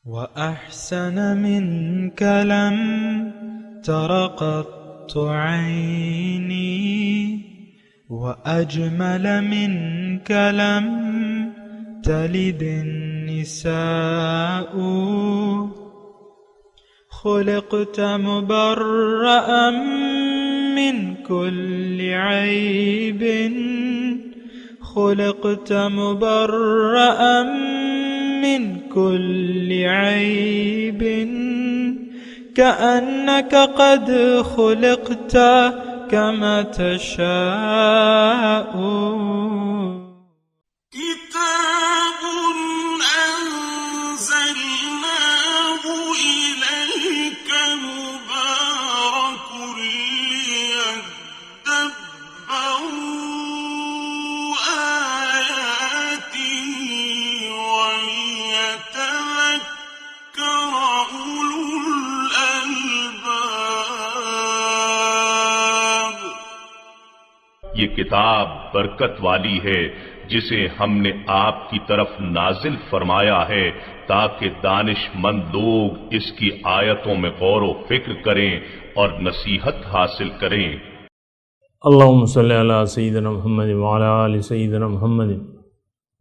وأحسن منك لم تر قط عيني وأجمل منك لم تلد النساء خلقت مبرأ من كل عيب خلقت مبرأ من كل عيب كأنك قد خلقت كما تشاء كتاب أنزلناه إليك مبارك ليدبروا آياته وليتذكر أولو الألباب۔ یہ کتاب برکت والی ہے جسے ہم نے آپ کی طرف نازل فرمایا ہے تاکہ دانش مند لوگ اس کی آیتوں میں غور و فکر کریں اور نصیحت حاصل کریں۔ اللہم صلی علی سیدنا محمد وعلی آل سیدنا محمد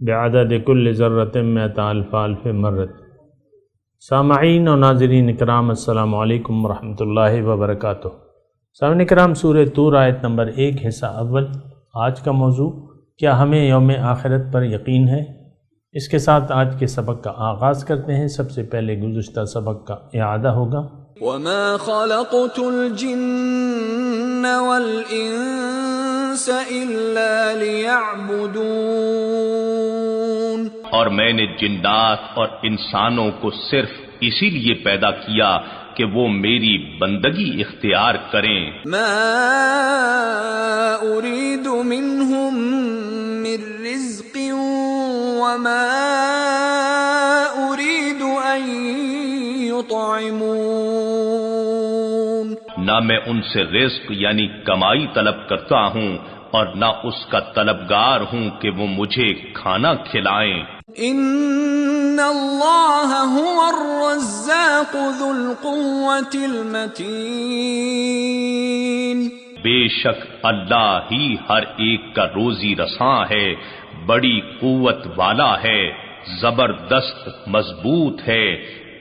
بعدد کل ذرۃ مئۃ الف الف مرۃ۔ سامعین و ناظرین اکرام، السلام علیکم ورحمۃ اللہ وبرکاتہ۔ سامعین اکرام، سورہ طور آیت نمبر 1 حصہ اول۔ آج کا موضوع، کیا ہمیں یوم آخرت پر یقین ہے؟ اس کے ساتھ آج کے سبق کا آغاز کرتے ہیں۔ سب سے پہلے گزشتہ سبق کا اعادہ ہوگا۔ وَمَا خَلَقْتُ الْجِنَّ وَالْإِنسَ إِلَّا لِيَعْبُدُونَ، اور میں نے جنات اور انسانوں کو صرف اسی لیے پیدا کیا کہ وہ میری بندگی اختیار کریں۔ مَا أُرِيدُ مِنْهُمْ مِنْ رِزْقٍ وَمَا أُرِيدُ أَنْ يُطْعِمُونَ، نہ میں ان سے رزق یعنی کمائی طلب کرتا ہوں اور نہ اس کا طلبگار ہوں کہ وہ مجھے کھانا کھلائیں۔ إِنَّ اللَّهَ هُوَ الرَّزَّاقُ ذُو الْقُوَّةِ الْمَتِينُ، بے شک اللہ ہی ہر ایک کا روزی رساں ہے، بڑی قوت والا ہے، زبردست مضبوط ہے،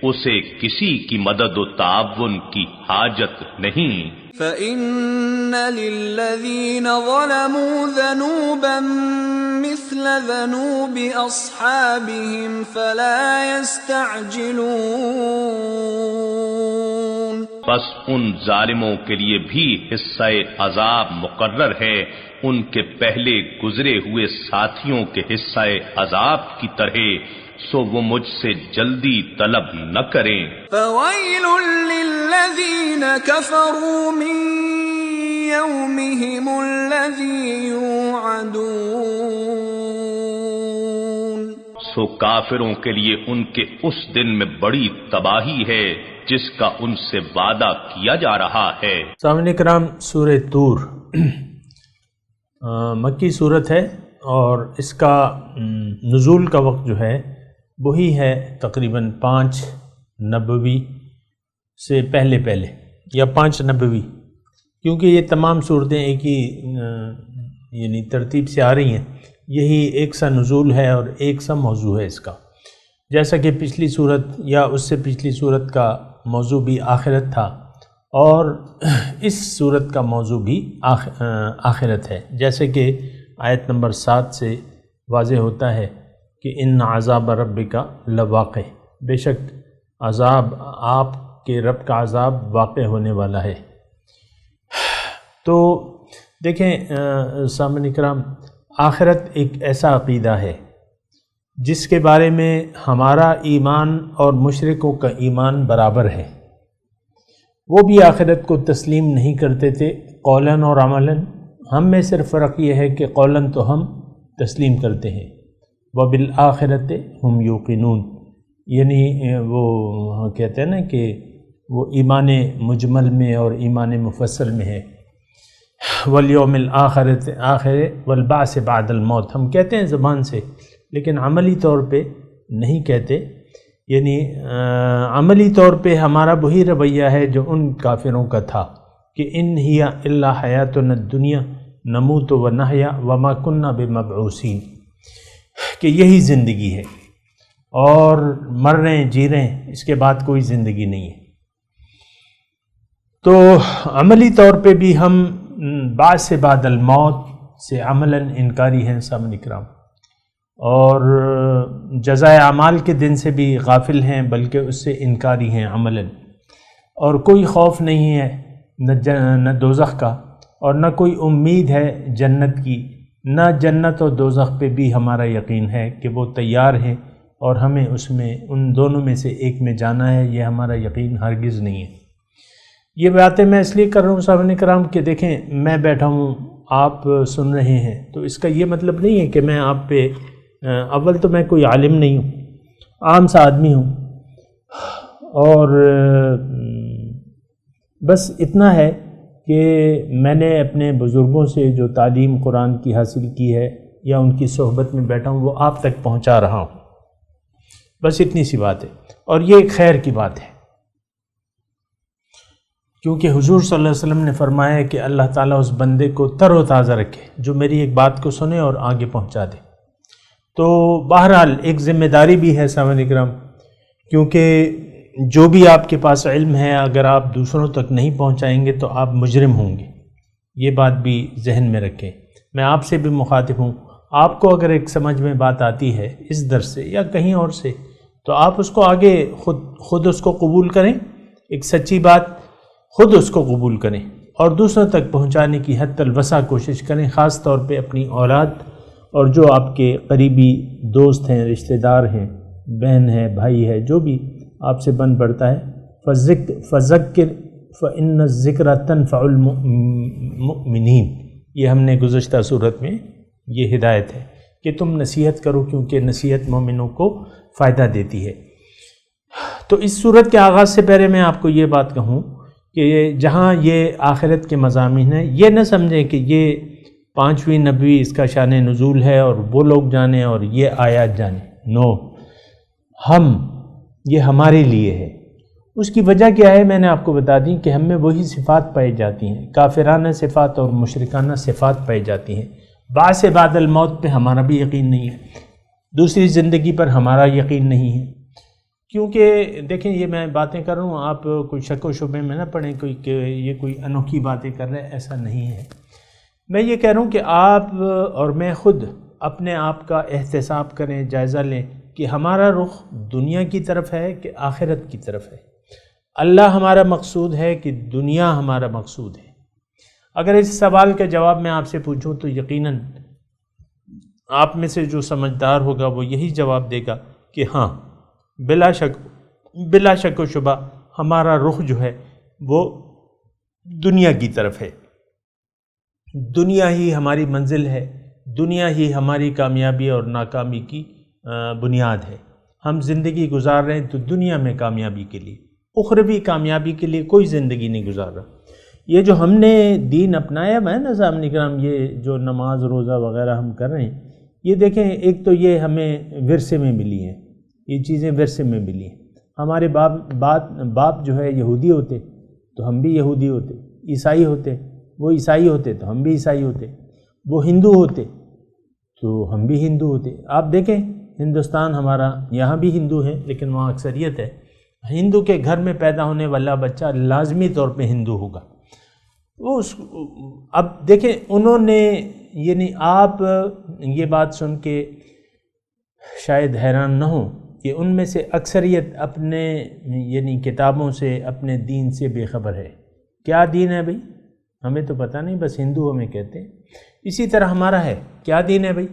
اسے کسی کی مدد و تعاون کی حاجت نہیں۔ فَإِنَّ لِلَّذِينَ ظَلَمُوا ذَنُوبًا مِثْلَ ذَنُوبِ أَصْحَابِهِمْ فَلَا يَسْتَعْجِلُونَ، بس ان ظالموں کے لیے بھی حصہ عذاب مقرر ہے، ان کے پہلے گزرے ہوئے ساتھیوں کے حصہ عذاب کی طرح، سو وہ مجھ سے جلدی طلب نہ کریں۔ فَوَيْلٌ لِّلَّذِينَ كَفَرُوا مِن يَوْمِهِمُ الَّذِي يُوعَدُونَ، سو کافروں کے لیے ان کے اس دن میں بڑی تباہی ہے جس کا ان سے وعدہ کیا جا رہا ہے۔ سامعین کرام، سورہ طور مکی صورت ہے اور اس کا نزول کا وقت جو ہے وہی ہے تقریباً 5 نبوی سے پہلے یا 5 نبوی، کیونکہ یہ تمام صورتیں ایک ہی یعنی ترتیب سے آ رہی ہیں، یہی ایک سا نزول ہے اور ایک سا موضوع ہے اس کا، جیسا کہ پچھلی صورت یا اس سے پچھلی صورت کا موضوع بھی آخرت تھا اور اس صورت کا موضوع بھی آخرت ہے، جیسے کہ آیت نمبر 7 سے واضح ہوتا ہے کہ ان عذاب ربک لواقع، بے شک عذاب آپ کے رب کا عذاب واقع ہونے والا ہے۔ تو دیکھیں سامعین کرام، آخرت ایک ایسا عقیدہ ہے جس کے بارے میں ہمارا ایمان اور مشرکوں کا ایمان برابر ہے۔ وہ بھی آخرت کو تسلیم نہیں کرتے تھے قولاً اور عملاً، ہم میں صرف فرق یہ ہے کہ قولاً تو ہم تسلیم کرتے ہیں، وبالآخرۃ ہم یوقنون، یعنی وہ کہتے ہیں نا کہ وہ ایمان مجمل میں اور ایمان مفصل میں ہے۔ والیوم الآخرۃ آخر والبعث بعد الموت، ہم کہتے ہیں زبان سے لیکن عملی طور پہ نہیں کہتے یعنی عملی طور پہ ہمارا وہی رویہ ہے جو ان کافروں کا تھا کہ ان ہی الا حیاتنا الدنیا نموت و نحیا وما کننا بمبعوثین، کہ یہی زندگی ہے اور مر رہے ہیں جی رہے ہیں، اس کے بعد کوئی زندگی نہیں ہے۔ تو عملی طور پہ بھی ہم بعث بعد الموت سے عملاً انکاری ہیں سامعین کرام، اور جزائے اعمال کے دن سے بھی غافل ہیں، بلکہ اس سے انکاری ہیں عملاً، اور کوئی خوف نہیں ہے نہ دوزخ کا، اور نہ کوئی امید ہے جنت کی، نہ جنت اور دوزخ پہ بھی ہمارا یقین ہے کہ وہ تیار ہیں اور ہمیں اس میں ان دونوں میں سے ایک میں جانا ہے، یہ ہمارا یقین ہرگز نہیں ہے۔ یہ باتیں میں اس لیے کر رہا ہوں سامعین کرام کہ دیکھیں میں بیٹھا ہوں، آپ سن رہے ہیں، تو اس کا یہ مطلب نہیں ہے کہ میں آپ پہ اول تو میں کوئی عالم نہیں ہوں، عام سا آدمی ہوں، اور بس اتنا ہے کہ میں نے اپنے بزرگوں سے جو تعلیم قرآن کی حاصل کی ہے یا ان کی صحبت میں بیٹھا ہوں وہ آپ تک پہنچا رہا ہوں، بس اتنی سی بات ہے، اور یہ ایک خیر کی بات ہے، کیونکہ حضور صلی اللہ علیہ وسلم نے فرمایا کہ اللہ تعالیٰ اس بندے کو تر و تازہ رکھے جو میری ایک بات کو سنے اور آگے پہنچا دے۔ تو بہرحال ایک ذمہ داری بھی ہے سامعین کرام، کیونکہ جو بھی آپ کے پاس علم ہے اگر آپ دوسروں تک نہیں پہنچائیں گے تو آپ مجرم ہوں گے، یہ بات بھی ذہن میں رکھیں۔ میں آپ سے بھی مخاطب ہوں، آپ کو اگر ایک سمجھ میں بات آتی ہے اس درس سے یا کہیں اور سے تو آپ اس کو آگے خود اس کو قبول کریں، ایک سچی بات خود اس کو قبول کریں اور دوسروں تک پہنچانے کی حد الوسع کوشش کریں، خاص طور پہ اپنی اولاد اور جو آپ کے قریبی دوست ہیں، رشتہ دار ہیں، بہن ہے، بھائی ہے، جو بھی آپ سے بن پڑتا ہے۔ فذکر فإن الذکر تنفع المؤمنین، یہ ہم نے گزشتہ صورت میں یہ ہدایت ہے کہ تم نصیحت کرو کیونکہ نصیحت مومنوں کو فائدہ دیتی ہے۔ تو اس صورت کے آغاز سے پہلے میں آپ کو یہ بات کہوں کہ جہاں یہ آخرت کے مضامین ہیں، یہ نہ سمجھیں کہ یہ 5ویں نبوی اس کا شان نزول ہے اور وہ لوگ جانیں اور یہ آیات جانیں، نو، یہ ہمارے لیے ہے۔ اس کی وجہ کیا ہے میں نے آپ کو بتا دی کہ ہم میں وہی صفات پائی جاتی ہیں، کافرانہ صفات اور مشرکانہ صفات پائی جاتی ہیں۔ بعث بعد الموت پہ ہمارا بھی یقین نہیں ہے، دوسری زندگی پر ہمارا یقین نہیں ہے، کیونکہ دیکھیں یہ میں باتیں کر رہا ہوں، آپ کوئی شک و شبے میں نہ پڑیں کہ یہ کوئی انوکھی باتیں کر رہے ہیں، ایسا نہیں ہے۔ میں یہ کہہ رہا ہوں کہ آپ اور میں خود اپنے آپ کا احتساب کریں، جائزہ لیں کہ ہمارا رخ دنیا کی طرف ہے کہ آخرت کی طرف ہے، اللہ ہمارا مقصود ہے کہ دنیا ہمارا مقصود ہے۔ اگر اس سوال کا جواب میں آپ سے پوچھوں تو یقیناً آپ میں سے جو سمجھدار ہوگا وہ یہی جواب دے گا کہ ہاں، بلا شک و شبہ ہمارا رخ جو ہے وہ دنیا کی طرف ہے، دنیا ہی ہماری منزل ہے، دنیا ہی ہماری کامیابی اور ناکامی کی بنیاد ہے۔ ہم زندگی گزار رہے ہیں تو دنیا میں کامیابی کے لیے، اخروی کامیابی کے لیے کوئی زندگی نہیں گزار رہا۔ یہ جو ہم نے دین اپنایا ہے نا سامعین کرام، یہ جو نماز روزہ وغیرہ ہم کر رہے ہیں، یہ دیکھیں ایک تو یہ ہمیں ورثے میں ملی ہیں، یہ چیزیں ورثے میں ملی ہیں۔ ہمارے باپ جو ہے یہودی ہوتے تو ہم بھی یہودی ہوتے، عیسائی ہوتے وہ عیسائی ہوتے تو ہم بھی عیسائی ہوتے، وہ ہندو ہوتے تو ہم بھی ہندو ہوتے۔ آپ دیکھیں ہندوستان ہمارا، یہاں بھی ہندو ہیں لیکن وہاں اکثریت ہے، ہندو کے گھر میں پیدا ہونے والا بچہ لازمی طور پہ ہندو ہوگا۔ اب دیکھیں انہوں نے، یعنی آپ یہ بات سن کے شاید حیران نہ ہوں کہ ان میں سے اکثریت اپنے یعنی کتابوں سے، اپنے دین سے بے خبر ہے۔ کیا دین ہے بھئی؟ ہمیں تو پتہ نہیں، بس ہندو ہمیں کہتے ہیں۔ اسی طرح ہمارا ہے، کیا دین ہے بھئی؟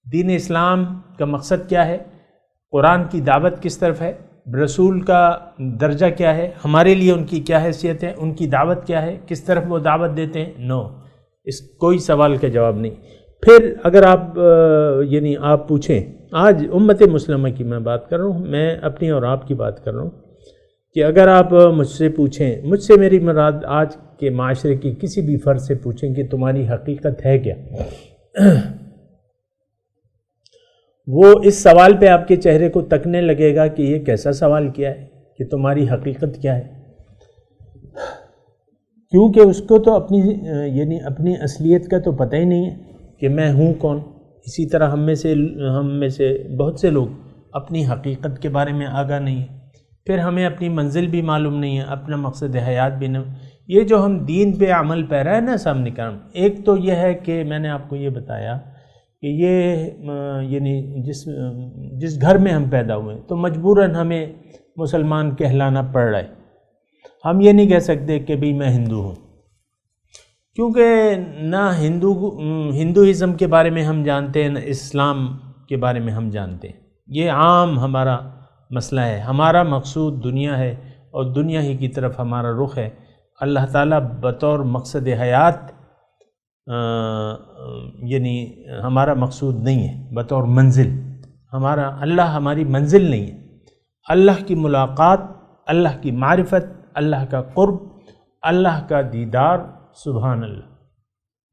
دین اسلام کا مقصد کیا ہے؟ قرآن کی دعوت کس طرف ہے؟ رسول کا درجہ کیا ہے؟ ہمارے لیے ان کی کیا حیثیت ہے؟ ان کی دعوت کیا ہے؟ کس طرف وہ دعوت دیتے ہیں؟ نو، اس کوئی سوال کا جواب نہیں۔ پھر اگر آپ یعنی آپ پوچھیں، آج امت مسلمہ کی میں بات کر رہا ہوں، میں اپنی اور آپ کی بات کر رہا ہوں، کہ اگر آپ مجھ سے پوچھیں، مجھ سے میری مراد آج کے معاشرے کی کسی بھی فرد سے پوچھیں کہ تمہاری حقیقت ہے کیا، وہ اس سوال پہ آپ کے چہرے کو تکنے لگے گا کہ یہ کیسا سوال کیا ہے، کہ تمہاری حقیقت کیا ہے، کیونکہ اس کو تو اپنی اصلیت کا تو پتہ ہی نہیں ہے کہ میں ہوں کون۔ اسی طرح ہم میں سے بہت سے لوگ اپنی حقیقت کے بارے میں آگاہ نہیں ہیں، پھر ہمیں اپنی منزل بھی معلوم نہیں ہے، اپنا مقصد حیات بھی نہیں۔ یہ جو ہم دین پہ عمل پیرا ہے نا سامنے کرام، ایک تو یہ ہے کہ میں نے آپ کو یہ بتایا کہ یہ جس گھر میں ہم پیدا ہوئے تو مجبوراً ہمیں مسلمان کہلانا پڑ رہا ہے۔ ہم یہ نہیں کہہ سکتے کہ بھی میں ہندو ہوں، کیونکہ نہ ہندوازم کے بارے میں ہم جانتے ہیں، نہ اسلام کے بارے میں ہم جانتے ہیں۔ یہ عام ہمارا مسئلہ ہے، ہمارا مقصود دنیا ہے اور دنیا ہی کی طرف ہمارا رخ ہے۔ اللہ تعالیٰ بطور مقصد حیات ہمارا مقصود نہیں ہے، بطور منزل اللہ ہماری منزل نہیں ہے۔ اللہ کی ملاقات، اللہ کی معرفت، اللہ کا قرب، اللہ کا دیدار، سبحان اللہ،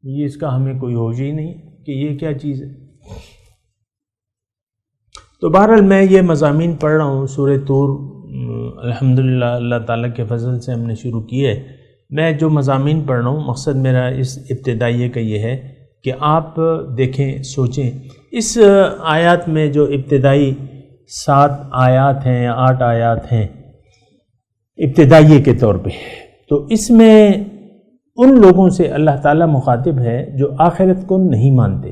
یہ اس کا ہمیں کوئی ہوش ہی نہیں کہ یہ کیا چیز ہے۔ تو بہرحال میں یہ مضامین پڑھ رہا ہوں سورہ طور، الحمدللہ اللہ تعالیٰ کے فضل سے ہم نے شروع کی ہے۔ میں جو مضامین پڑھ رہا ہوں، مقصد میرا اس ابتدائیے کا یہ ہے کہ آپ دیکھیں، سوچیں، اس آیات میں جو ابتدائی 7 آیات ہیں یا 8 آیات ہیں ابتدائیے کے طور پہ، تو اس میں ان لوگوں سے اللہ تعالیٰ مخاطب ہے جو آخرت کو نہیں مانتے۔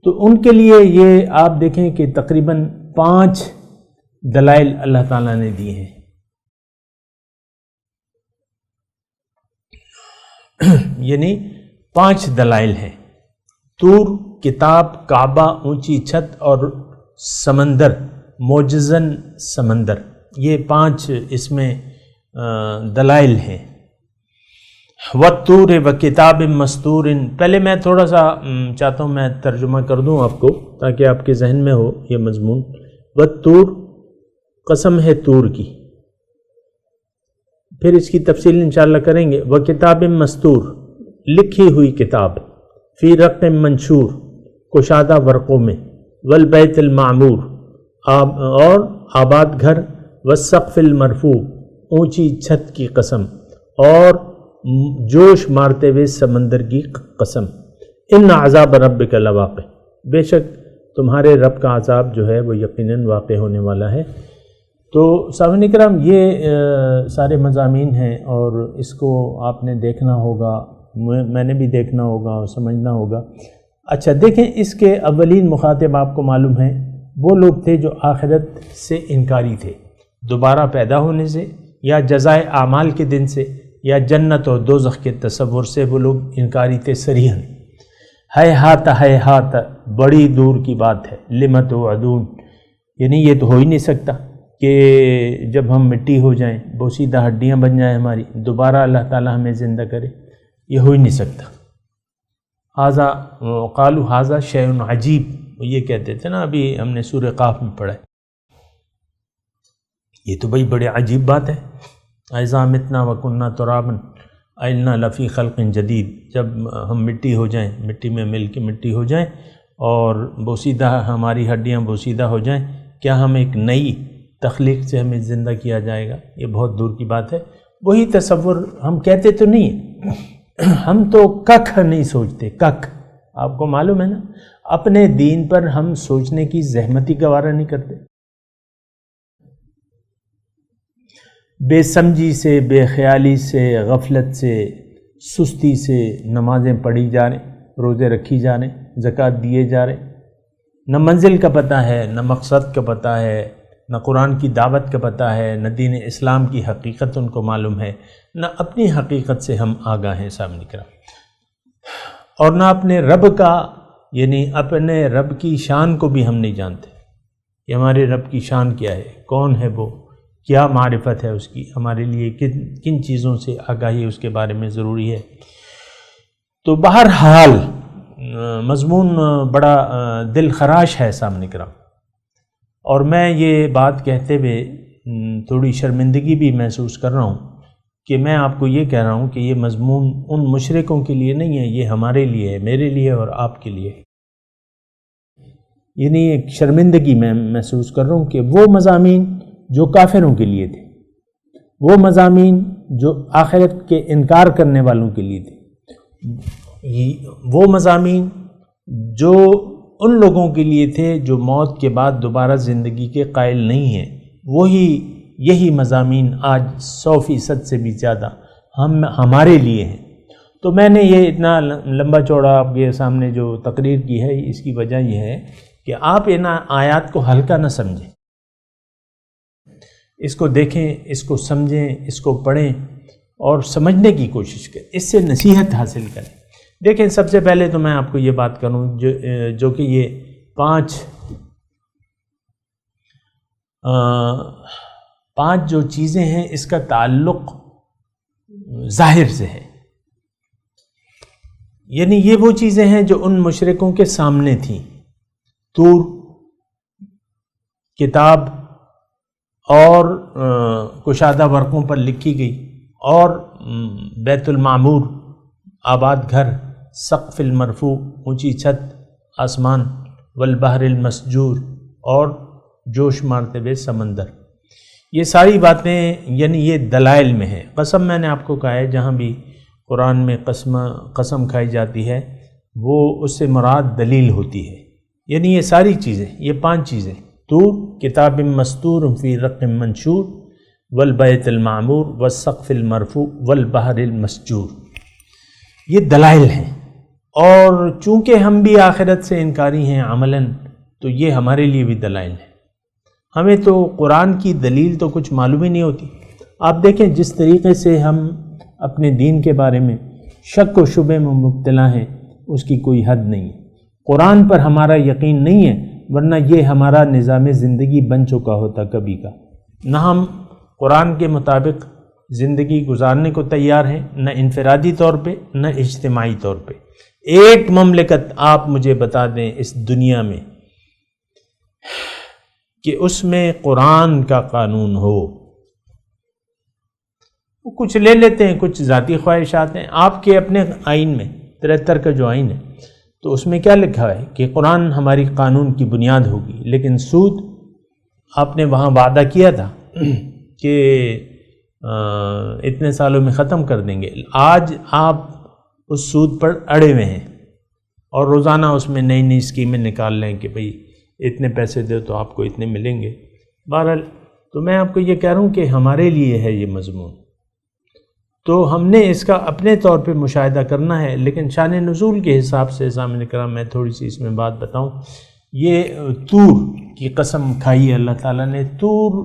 تو ان کے لیے یہ آپ دیکھیں کہ تقریباً 5 دلائل اللہ تعالیٰ نے دیے ہیں۔ یعنی 5 دلائل ہیں: طور، کتاب، کعبہ، اونچی چھت اور سمندر، معجزن سمندر، یہ 5 اس میں دلائل ہیں۔ وَالطُّورِ وَكِتَابٍ مَّسْطُورٍ، پہلے میں تھوڑا سا چاہتا ہوں میں ترجمہ کر دوں آپ کو تاکہ آپ کے ذہن میں ہو یہ مضمون۔ وَالطُّور، قسم ہے طور کی، پھر اس کی تفصیل انشاءاللہ کریں گے۔ وَكِتَابٍ مَّسْطُور، لکھی ہوئی کتاب، فی رق منشور، کشادہ ورقوں میں، والبیت المعمور، اور آباد گھر، والسقف المرفوع، اونچی چھت کی قسم، اور جوش مارتے ہوئے سمندر کی قسم۔ ان عذاب ربک لواقع، بے شک تمہارے رب کا عذاب جو ہے وہ یقیناً واقع ہونے والا ہے۔ تو سامعین کرام، یہ سارے مضامین ہیں اور اس کو آپ نے دیکھنا ہوگا، میں نے بھی دیکھنا ہوگا اور سمجھنا ہوگا۔ اچھا دیکھیں، اس کے اولین مخاطب آپ کو معلوم ہیں وہ لوگ تھے جو آخرت سے انکاری تھے، دوبارہ پیدا ہونے سے یا جزائے اعمال کے دن سے یا جنت اور دوزخ کے تصور سے وہ لوگ انکاری تھے صریحاً۔ ہے ہاتھ، بڑی دور کی بات ہے، لم توعدون، یعنی یہ تو ہو ہی نہیں سکتا کہ جب ہم مٹی ہو جائیں، بوسیدہ ہڈیاں بن جائیں ہماری، دوبارہ اللہ تعالیٰ ہمیں زندہ کرے، یہ ہو ہی نہیں سکتا۔ قالوا ھذا شیء عجیب، یہ کہتے تھے نا، ابھی ہم نے سورہ قاف میں پڑھا ہے، یہ تو بھائی بڑے عجیب بات ہے۔ اذا متنا وکننا ترابا انا لفی خلق جدید، جب ہم مٹی ہو جائیں، مٹی میں مل کے مٹی ہو جائیں اور بوسیدہ ہماری ہڈیاں بوسیدہ ہو جائیں، کیا ہم ایک نئی تخلیق سے ہمیں زندہ کیا جائے گا؟ یہ بہت دور کی بات ہے۔ وہی تصور ہم کہتے تو نہیں، ہم تو ککھ نہیں سوچتے، ککھ، آپ کو معلوم ہے نا، اپنے دین پر ہم سوچنے کی زحمت ہی گوارا نہیں کرتے۔ بے سمجھی سے، بے خیالی سے، غفلت سے، سستی سے نمازیں پڑھی جا رہے، روزے رکھی جا رہے، زکوٰۃ دیے جا رہے، نہ منزل کا پتہ ہے، نہ مقصد کا پتہ ہے، نہ قرآن کی دعوت کا پتہ ہے، نہ دین اسلام کی حقیقت ان کو معلوم ہے، نہ اپنی حقیقت سے ہم آگاہ ہیں سامنے کرام، اور نہ اپنے رب کا، یعنی اپنے رب کی شان کو بھی ہم نہیں جانتے کہ ہمارے رب کی شان کیا ہے، کون ہے وہ، کیا معرفت ہے اس کی، ہمارے لیے کن چیزوں سے آگاہی اس کے بارے میں ضروری ہے۔ تو بہرحال مضمون بڑا دل خراش ہے سامنے کرام، اور میں یہ بات کہتے ہوئے تھوڑی شرمندگی بھی محسوس کر رہا ہوں کہ میں آپ کو یہ کہہ رہا ہوں کہ یہ مضمون ان مشرکوں کے لیے نہیں ہے، یہ ہمارے لیے ہے، میرے لیے اور آپ کے لیے۔ یعنی ایک شرمندگی میں محسوس کر رہا ہوں کہ وہ مضامین جو کافروں کے لیے تھے، وہ مضامین جو آخرت کے انکار کرنے والوں کے لیے تھے، وہ مضامین جو ان لوگوں کے لیے تھے جو موت کے بعد دوبارہ زندگی کے قائل نہیں ہیں، یہی مضامین آج 100% سے بھی زیادہ ہمارے لیے ہیں۔ تو میں نے یہ اتنا لمبا چوڑا آپ کے سامنے جو تقریر کی ہے، اس کی وجہ یہ ہے کہ آپ ان آیات کو ہلکا نہ سمجھیں، اس کو دیکھیں، اس کو سمجھیں، اس کو پڑھیں اور سمجھنے کی کوشش کریں، اس سے نصیحت حاصل کریں۔ دیکھیں، سب سے پہلے تو میں آپ کو یہ بات کروں جو کہ یہ پانچ جو چیزیں ہیں، اس کا تعلق ظاہر سے ہے، یعنی یہ وہ چیزیں ہیں جو ان مشرکوں کے سامنے تھیں، طور، کتاب اور کشادہ ورقوں پر لکھی گئی، اور بیت المعمور، آباد گھر، سقف المرفوع، اونچی چھت، آسمان، والبحر المسجور، اور جوش مارتے ہوئے سمندر۔ یہ ساری باتیں یعنی یہ دلائل میں ہیں۔ قسم میں نے آپ کو کہا ہے، جہاں بھی قرآن میں قسم کھائی جاتی ہے وہ اس سے مراد دلیل ہوتی ہے، یعنی یہ ساری چیزیں، یہ 5 چیزیں، طور، کتاب مستور فی رق منشور، والبیت المعمور، والسقف المرفوع، والبحر المسجور، یہ دلائل ہیں۔ اور چونکہ ہم بھی آخرت سے انکاری ہیں عملاً، تو یہ ہمارے لیے بھی دلائل ہیں۔ ہمیں تو قرآن کی دلیل تو کچھ معلوم ہی نہیں ہوتی۔ آپ دیکھیں جس طریقے سے ہم اپنے دین کے بارے میں شک و شبے میں مبتلا ہیں، اس کی کوئی حد نہیں ہے۔ قرآن پر ہمارا یقین نہیں ہے، ورنہ یہ ہمارا نظام زندگی بن چکا ہوتا کبھی کا۔ نہ ہم قرآن کے مطابق زندگی گزارنے کو تیار ہیں، نہ انفرادی طور پہ، نہ اجتماعی طور پہ۔ ایک مملکت آپ مجھے بتا دیں اس دنیا میں کہ اس میں قرآن کا قانون ہو۔ وہ کچھ لے لیتے ہیں، کچھ ذاتی خواہشات ہیں۔ آپ کے اپنے آئین میں 73 کا جو آئین ہے، تو اس میں کیا لکھا ہے کہ قرآن ہماری قانون کی بنیاد ہوگی، لیکن سود آپ نے وہاں وعدہ کیا تھا کہ اتنے سالوں میں ختم کر دیں گے۔ آج آپ اس سود پر اڑے ہوئے ہیں اور روزانہ اس میں نئی نئی اسکیمیں نکال لیں کہ بھئی اتنے پیسے دو تو آپ کو اتنے ملیں گے۔ بہرحال تو میں آپ کو یہ کہہ رہا ہوں کہ ہمارے لیے ہے یہ مضمون، تو ہم نے اس کا اپنے طور پہ مشاہدہ کرنا ہے، لیکن شان نزول کے حساب سے سامنے کرام میں تھوڑی سی اس میں بات بتاؤں۔ یہ طور کی قسم کھائی ہے اللہ تعالیٰ نے۔ طور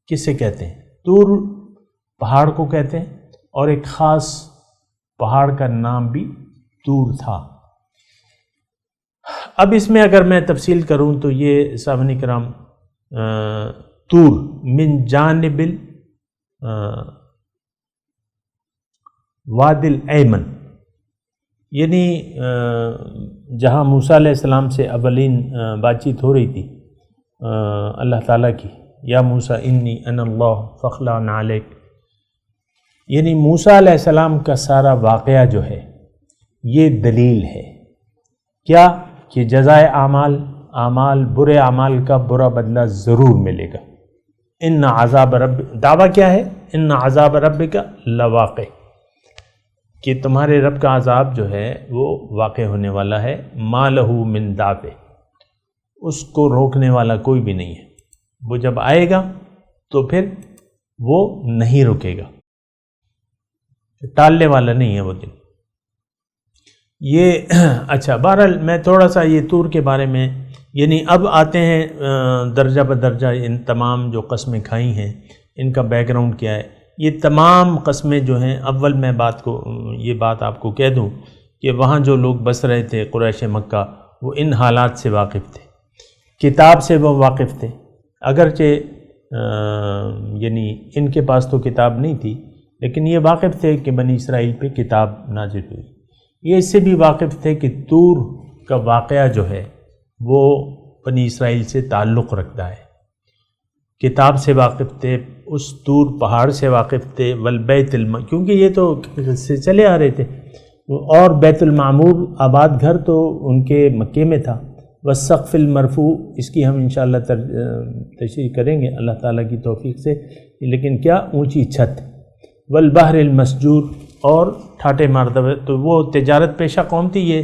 کسے کہتے ہیں؟ طور پہاڑ کو کہتے ہیں، اور ایک خاص پہاڑ کا نام بھی طور تھا۔ اب اس میں اگر میں تفصیل کروں تو یہ سامنے کرام طور من جانب واد الایمن، یعنی جہاں موسیٰ علیہ السلام سے اولین بات چیت ہو رہی تھی اللہ تعالیٰ کی، یا موسیٰ انی انا اللہ فاخلع نعلیک، یعنی موسیٰ علیہ السلام کا سارا واقعہ جو ہے یہ دلیل ہے کیا کہ جزائے اعمال برے اعمال کا برا بدلہ ضرور ملے گا۔ ان عذاب رب، دعویٰ کیا ہے؟ ان عذاب ربک لواقع، کہ تمہارے رب کا عذاب جو ہے وہ واقع ہونے والا ہے۔ ما لہ من دافع، اس کو روکنے والا کوئی بھی نہیں ہے۔ وہ جب آئے گا تو پھر وہ نہیں رکے گا، ٹالنے والا نہیں ہے وہ دن۔ یہ اچھا، بہرحال میں تھوڑا سا یہ طور کے بارے میں، یعنی اب آتے ہیں درجہ بدرجہ ان تمام جو قسمیں کھائی ہیں ان کا بیک گراؤنڈ کیا ہے۔ یہ تمام قسمیں جو ہیں، اول میں یہ بات آپ کو کہہ دوں کہ وہاں جو لوگ بس رہے تھے قریش مکہ، وہ ان حالات سے واقف تھے، کتاب سے وہ واقف تھے، اگرچہ یعنی ان کے پاس تو کتاب نہیں تھی، لیکن یہ واقف تھے کہ بنی اسرائیل پہ کتاب نازل ہوئی۔ یہ اس سے بھی واقف تھے کہ طور کا واقعہ جو ہے وہ بنی اسرائیل سے تعلق رکھتا ہے، کتاب سے واقف تھے، اس طور پہاڑ سے واقف تھے، والبیت کیونکہ یہ تو سے چلے آ رہے تھے، اور بیت المعمور آباد گھر تو ان کے مکے میں تھا، والسقف المرفوع، اس کی ہم انشاءاللہ تشریح کریں گے اللہ تعالیٰ کی توفیق سے، لیکن کیا اونچی چھت، والبحر المسجور، اور ٹھاٹے مرتبہ، تو وہ تجارت پیشہ قوم تھی، یہ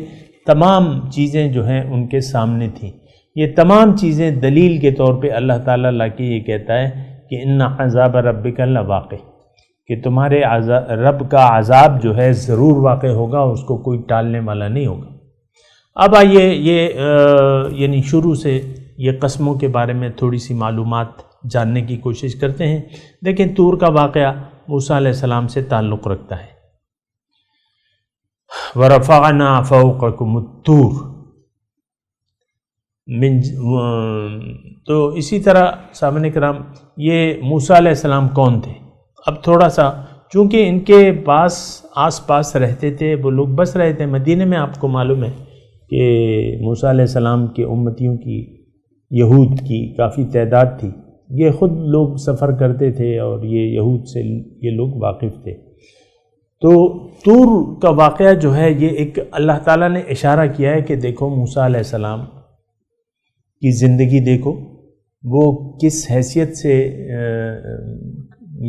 تمام چیزیں جو ہیں ان کے سامنے تھیں. یہ تمام چیزیں دلیل کے طور پہ اللہ تعالیٰ لا کے یہ کہتا ہے کہ ان عذاب ربک لواقع، کہ تمہارے رب کا عذاب جو ہے ضرور واقع ہوگا، اس کو کوئی ٹالنے والا نہیں ہوگا. اب آئیے یعنی شروع سے یہ قسموں کے بارے میں تھوڑی سی معلومات جاننے کی کوشش کرتے ہیں. دیکھیں طور کا واقعہ موسیٰ علیہ السلام سے تعلق رکھتا ہے. وَرَفَعْنَا فَوْقَكُمُ الطُّورَ، تو اسی طرح سامعین کرام یہ موسیٰ علیہ السلام کون تھے؟ اب تھوڑا سا، چونکہ ان کے پاس آس پاس رہتے تھے، وہ لوگ بس رہے تھے مدینے میں. آپ کو معلوم ہے کہ موسیٰ علیہ السلام کے امتیوں کی، یہود کی کافی تعداد تھی. یہ خود لوگ سفر کرتے تھے اور یہ یہود سے یہ لوگ واقف تھے. تو طور کا واقعہ جو ہے یہ ایک اللہ تعالیٰ نے اشارہ کیا ہے کہ دیکھو موسیٰ علیہ السلام کی زندگی دیکھو، وہ کس حیثیت سے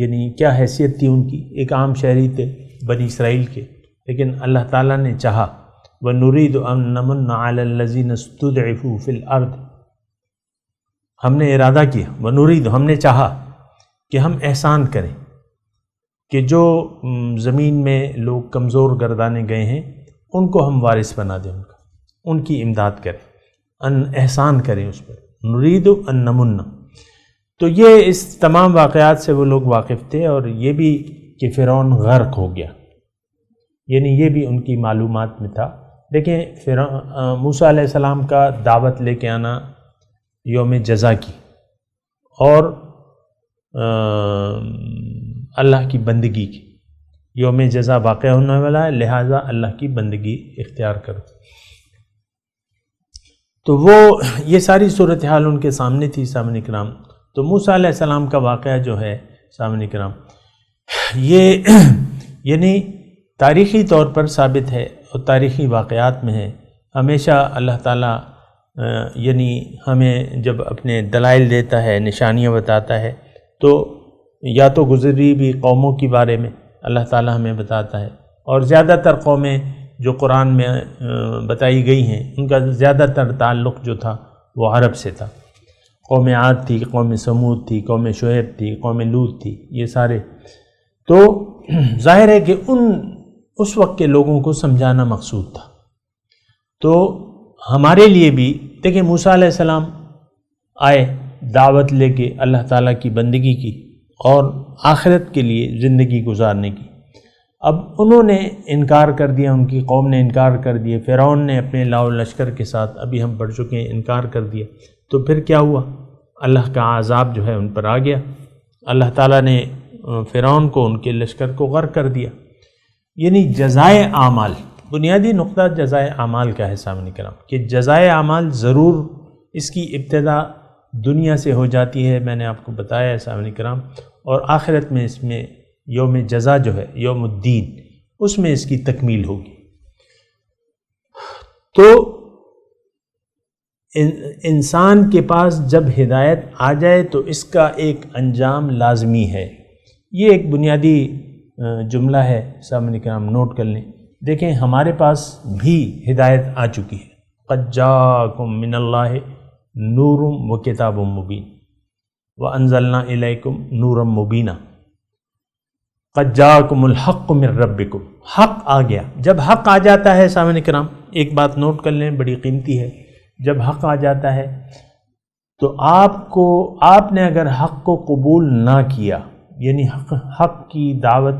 یعنی کیا حیثیت تھی ان کی. ایک عام شہری تھے بنی اسرائیل کے، لیکن اللہ تعالیٰ نے چاہا وَنُرِيدُ أَن نَّمُنَّ عَلَى الَّذِينَ اسْتُضْعِفُوا فِي الْأَرْضِ، ہم نے ارادہ کیا، وَنُرِيدُ، ہم نے چاہا کہ ہم احسان کریں کہ جو زمین میں لوگ کمزور گردانے گئے ہیں ان کو ہم وارث بنا دیں، ان کی امداد کریں، ان احسان کریں اس پر. نرید ان نمن، تو یہ اس تمام واقعات سے وہ لوگ واقف تھے. اور یہ بھی کہ فرعون غرق ہو گیا، یعنی یہ بھی ان کی معلومات میں تھا. دیکھیں موسیٰ علیہ السلام کا دعوت لے کے آنا یوم جزا کی، اور اللہ کی بندگی کی، یوم جزا واقع ہونے والا ہے، لہٰذا اللہ کی بندگی اختیار کرو. تو وہ یہ ساری صورتحال ان کے سامنے تھی سامعین کرام. تو موسیٰ علیہ السلام کا واقعہ جو ہے سامعین کرام یہ یعنی تاریخی طور پر ثابت ہے اور تاریخی واقعات میں ہے. ہمیشہ اللہ تعالیٰ یعنی ہمیں جب اپنے دلائل دیتا ہے، نشانیاں بتاتا ہے، تو یا تو گزری بھی قوموں کے بارے میں اللہ تعالیٰ ہمیں بتاتا ہے، اور زیادہ تر قومیں جو قرآن میں بتائی گئی ہیں ان کا زیادہ تر تعلق جو تھا وہ عرب سے تھا. قوم عاد تھی، قوم سمود تھی، قوم شعیب تھی، قوم لوط تھی، یہ سارے. تو ظاہر ہے کہ اس وقت کے لوگوں کو سمجھانا مقصود تھا. تو ہمارے لیے بھی دیکھیں موسیٰ علیہ السلام آئے دعوت لے کے اللہ تعالیٰ کی بندگی کی اور آخرت کے لیے زندگی گزارنے کی. اب انہوں نے انکار کر دیا، ان کی قوم نے انکار کر دیا، فرعون نے اپنے لاؤ لشکر کے ساتھ، ابھی ہم پڑھ چکے ہیں، انکار کر دیا. تو پھر کیا ہوا؟ اللہ کا عذاب جو ہے ان پر آ گیا. اللہ تعالیٰ نے فرعون کو، ان کے لشکر کو غرق کر دیا. یعنی جزائے اعمال، بنیادی نقطہ جزائے اعمال کا ہے سامنے کرام، کہ جزائے اعمال ضرور اس کی ابتدا دنیا سے ہو جاتی ہے، میں نے آپ کو بتایا ہے سامنے کرام، اور آخرت میں اس میں یوم جزا جو ہے، یوم الدین، اس میں اس کی تکمیل ہوگی. تو انسان کے پاس جب ہدایت آ جائے تو اس کا ایک انجام لازمی ہے. یہ ایک بنیادی جملہ ہے سامنے کرام، نوٹ کر لیں. دیکھیں ہمارے پاس بھی ہدایت آ چکی ہے. قد جاءکم من اللہ نور و کتاب مبین وانزلنا الیکم نورا مبینا. قد جاءکم الحق من ربکم، حق آ گیا. جب حق آ جاتا ہے سامعین کرام، ایک بات نوٹ کر لیں، بڑی قیمتی ہے. جب حق آ جاتا ہے تو آپ نے اگر حق کو قبول نہ کیا، یعنی حق کی دعوت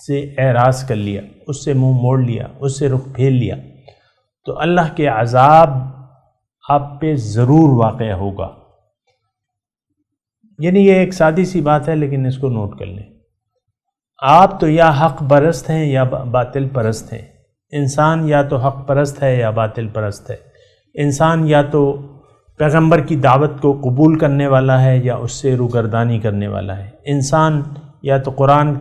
سے اعراض کر لیا، اس سے منہ موڑ لیا، اس سے رخ پھیر لیا، تو اللہ کے عذاب آپ پہ ضرور واقع ہوگا. یعنی یہ ایک سادی سی بات ہے، لیکن اس کو نوٹ کر لیں. آپ تو یا حق پرست ہیں یا باطل پرست ہیں. انسان یا تو حق پرست ہے یا باطل پرست ہے. انسان یا تو پیغمبر کی دعوت کو قبول کرنے والا ہے یا اس سے روگردانی کرنے والا ہے. انسان یا تو قرآن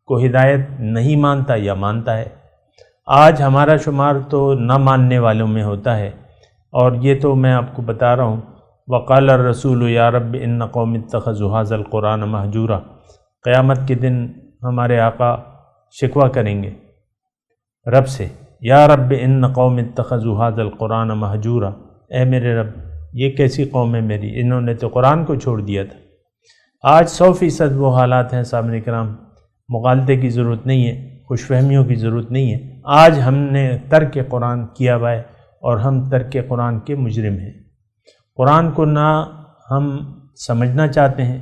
کو ہدایت نہیں مانتا یا مانتا ہے. آج ہمارا شمار تو نہ ماننے والوں میں ہوتا ہے، اور یہ تو میں آپ کو بتا رہا ہوں، وقال الرسول یا رب ان قوم اتخذوا هذا القرآن مہجورا، قیامت کے دن ہمارے آقا شکوہ کریں گے رب سے، یا رب ان قوم اتخذوا هذا القرآن مہجورا، اے میرے رب یہ کیسی قوم ہے میری، انہوں نے تو قرآن کو چھوڑ دیا تھا۔ آج 100% وہ حالات ہیں سامعین کرام، مغالطے کی ضرورت نہیں ہے، خوش فہمیوں کی ضرورت نہیں ہے۔ آج ہم نے ترک قرآن کیا ہوا ہے اور ہم ترک قرآن کے مجرم ہیں۔ قرآن کو نہ ہم سمجھنا چاہتے ہیں،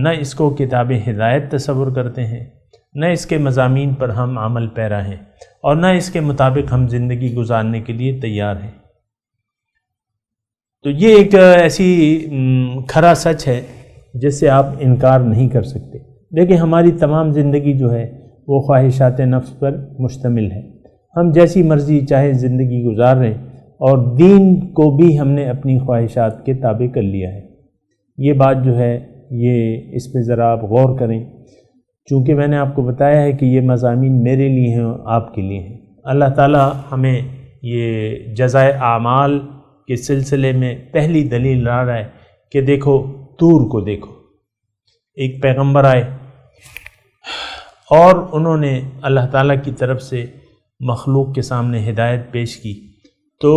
نہ اس کو کتاب ہدایت تصور کرتے ہیں، نہ اس کے مضامین پر ہم عمل پیرا ہیں، اور نہ اس کے مطابق ہم زندگی گزارنے کے لیے تیار ہیں۔ تو یہ ایک ایسی کھرا سچ ہے جس سے آپ انکار نہیں کر سکتے۔ دیکھیں ہماری تمام زندگی جو ہے وہ خواہشات نفس پر مشتمل ہے، ہم جیسی مرضی چاہے زندگی گزار رہے ہیں، اور دین کو بھی ہم نے اپنی خواہشات کے تابع کر لیا ہے۔ یہ بات جو ہے یہ اس پہ ذرا آپ غور کریں، چونکہ میں نے آپ کو بتایا ہے کہ یہ مضامین میرے لیے ہیں اور آپ کے لیے ہیں۔ اللہ تعالی ہمیں یہ جزائے اعمال کے سلسلے میں پہلی دلیل لا رہا ہے کہ دیکھو طور کو دیکھو، ایک پیغمبر آئے اور انہوں نے اللہ تعالیٰ کی طرف سے مخلوق کے سامنے ہدایت پیش کی، تو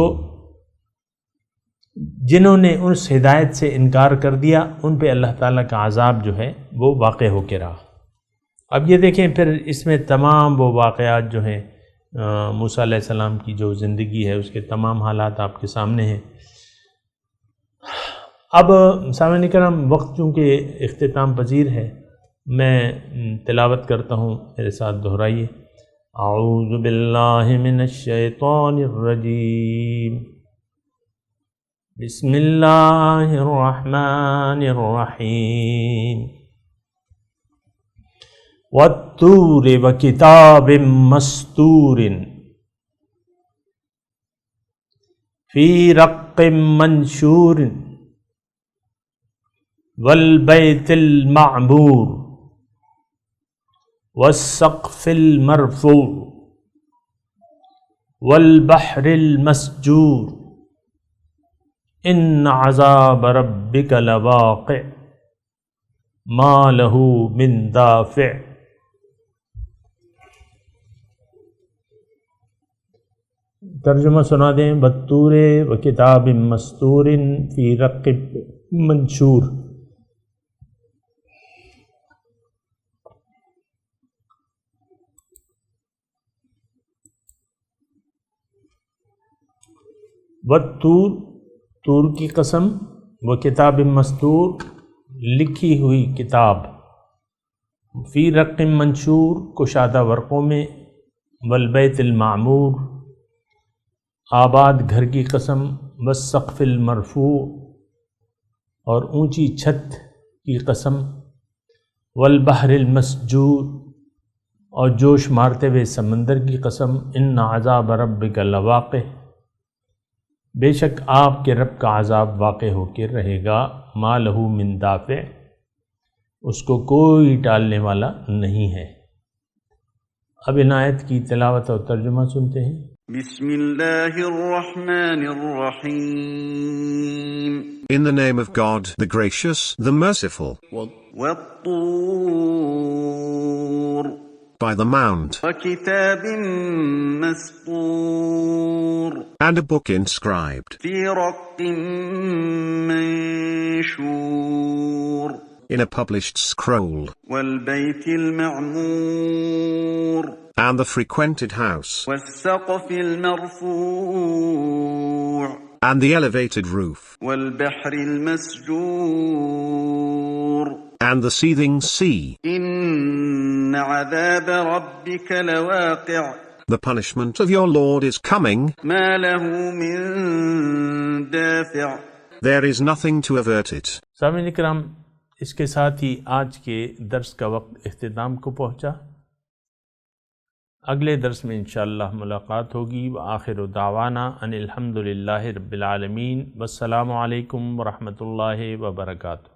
جنہوں نے اس ہدایت سے انکار کر دیا ان پہ اللہ تعالیٰ کا عذاب جو ہے وہ واقع ہو کے رہا۔ اب یہ دیکھیں پھر اس میں تمام وہ واقعات جو ہیں موسیٰ علیہ السلام کی جو زندگی ہے اس کے تمام حالات آپ کے سامنے ہیں۔ اب سامعین کرام وقت چونکہ اختتام پذیر ہے، میں تلاوت کرتا ہوں، میرے ساتھ دہرائیے۔ اعوذ باللہ من الشیطان الرجیم، بسم اللہ الرحمن الرحیم، والطور وکتاب مستور فی رق منشور والبیت المعمور والسقف المرفوع والبحر المسجور ان عذاب ربک لواقع ما له من دافع۔ ترجمہ سنا دیں۔ والطور وکتاب مستور فی رق منشور۔ والطور، طور کی قسم، وکتاب مستور، لکھی ہوئی کتاب، فی رق منشور، کشادہ ورقوں میں، والبیت المعمور، آباد گھر کی قسم، والسقف المرفوع، اور اونچی چھت کی قسم، والبحر المسجور، اور جوش مارتے ہوئے سمندر کی قسم، ان عذاب ربک لواقع، بے شک آپ کے رب کا عذاب واقع ہو کے رہے گا، ما لہ من دافع، اس کو کوئی ٹالنے والا نہیں ہے۔ اب ان آیت کی تلاوت اور ترجمہ سنتے ہیں۔ بسم اللہ الرحمن الرحیم۔ In the name of God, the gracious, the merciful. والطور By the Mount, وكتاب مسطور and a book inscribed في رق منشور in a published scroll, والبيت المعمور and the frequented house, والسقف المرفوع and the elevated roof, والبحر المسجور and the seething sea. إن عذاب ربك لواقع The punishment of your Lord is coming, ما له من دافع۔ there is nothing to avert it. سامعین اکرام، اس کے ساتھ ہی آج کے درس کا وقت اختتام کو پہنچا۔ اگلے درس میں انشاءاللہ ملاقات ہوگی۔ وآخر دعوانا ان الحمدللہ رب العالمین، والسلام علیکم ورحمۃ اللہ وبرکاتہ۔